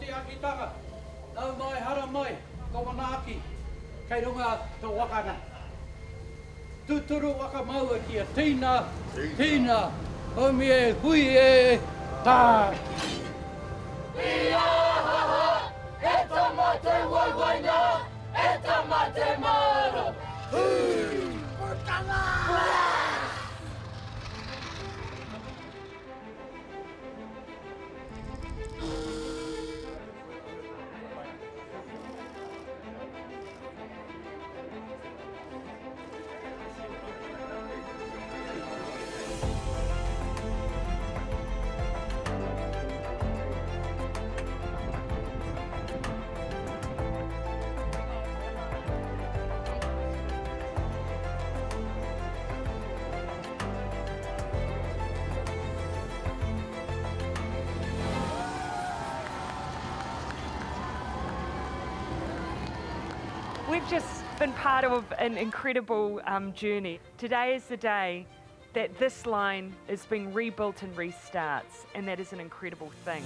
te akitanga. Nau mai hara mai, ko manaki. Kei runga te wakana. Tuturu waka maua kia tina, tina. Omi e hui e tā. Ia e tamate waiwaina, e tamate maro. We've just been part of an incredible journey. Today is the day that this line is being rebuilt and restarts, and that is an incredible thing.